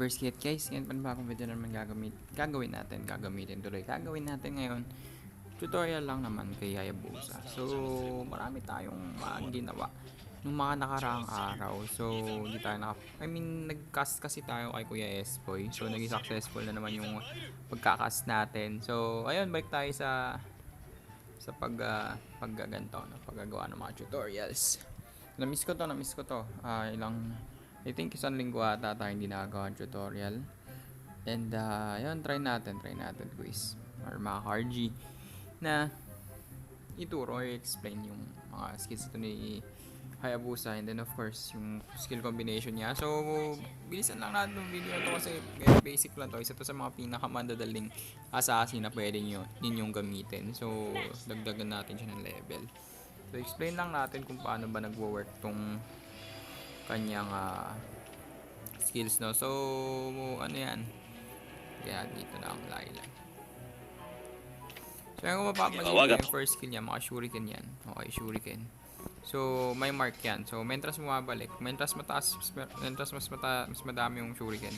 reverse kit guys. Ngayon panibagong video na naman gagawin natin ngayon. Tutorial lang naman kay Hayabusa. So marami tayong ginawa nung mga nakaraang araw. So hindi tayo nag-cast kasi tayo kay Kuya Espoy. So naging successful na naman yung pagka-cast natin. So ayun, balik tayo sa paggaganto, no? Paggagawa ng mga tutorials. Namiss ko to. I think isang linggo ata tayo hindi nakagawa ng tutorial. And yun, try natin quiz or mga RG na ituro or explain yung mga skills ito ni Hayabusa, and then of course yung skill combination niya. So bilisan lang natin yung video na to kasi basic lang to. Isa to sa mga pinakamandadaling assassin na pwede ninyong gamitin. So dagdagan natin siya ng level. So explain lang natin kung paano ba nagwo-work tong kanyang skills, no. So ano yan, kaya dito na ang layla. So yung mapapansin yung first skill niya, mga shuriken yan. Okay, shuriken. So may mark yan. So mentras bumabalik, mentras mas madami yung shuriken,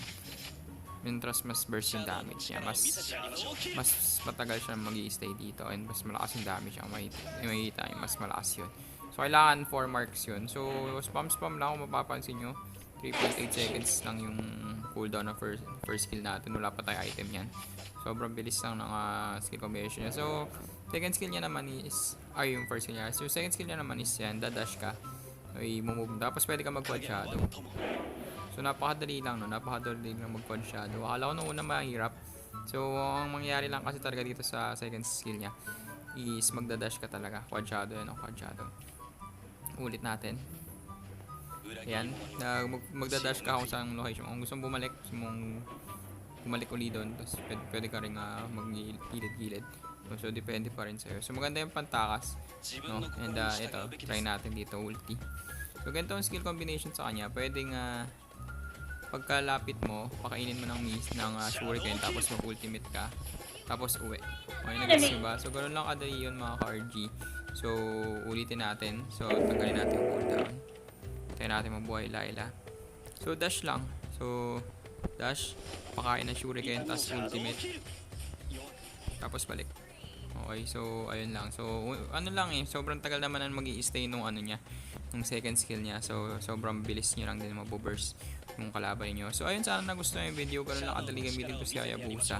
mentras mas burst yung damage niya, mas matagal siya mag-i-stay dito, and mas malakas yung damage niya. Makikita yung mas malakas yun. So kailangan 4 marks yun. So spam lang kung mapapansin nyo. 3.8 seconds lang yung cooldown ng first skill natin. Wala pa tayo item yan. Sobrang bilis lang ng skill combination niya. So second skill niya naman is yung first skill niya. So second skill niya naman is yan, dadash ka. Ay move. Tapos pwede ka mag-quad shadow. So napakadali lang, no? Napakadali lang mag-quad shadow. Akala ko nung una mahirap. So ang mangyayari lang kasi talaga dito sa second skill niya is magdadash ka talaga. Quad shadow yan, quad shadow. Ulit natin. Ayan, magdadash ka kung saan location. Kung gusto mong bumalik uli doon, tapos pwede ka rin mag-gilid-gilid. So depende pa rin sa'yo. So maganda yung pantakas, no? And ito, try natin dito, ulti. So ganito yung skill combination sa kanya. Pwedeng pagkalapit mo, pakainin mo ng shuriken, tapos mag-ultimate ka, tapos uwi. Okay, nag-gets nyo ba? So ganoon lang kadali yun, mga ka-RG. So ulitin natin. So tanggalin natin yung cooldown. Tayo natin mabuhay Laila. So dash lang. So dash, pakain ng shuriken, tapos ultimate, tapos balik. Okay, so ayun lang. So ano lang sobrang tagal naman ang mag-i-stay nung niya, nung second skill niya. So sobrang bilis niyo lang din mabuburst yung kalaban niyo. So ayun, sana nagustuhan yung video. Ganun lang kadali gamitin ko si Hayabusa,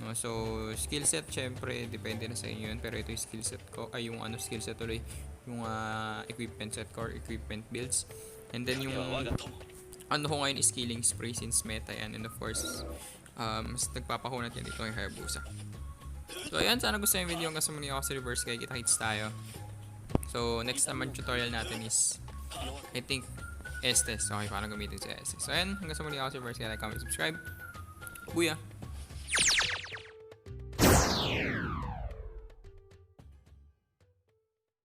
no. So skill set, syempre depende na sa inyo yun, pero ito yung skill set ko, ay yung skill set tuloy, yung equipment set ko or equipment builds. And then yung ko ngayon is killing spree since meta yan, and of course mas nagpapahunat yan dito kay Hayabusa. So ayan, sana gusto yung video. Hanggang sa muli ako sa reverse kaya kita-kits tayo. So next naman tutorial natin is I think Estes. Okay, paano gamitin sa Estes. So ayan, hanggang sa muli ako sa reverse kaya like, comment, subscribe. Booyah!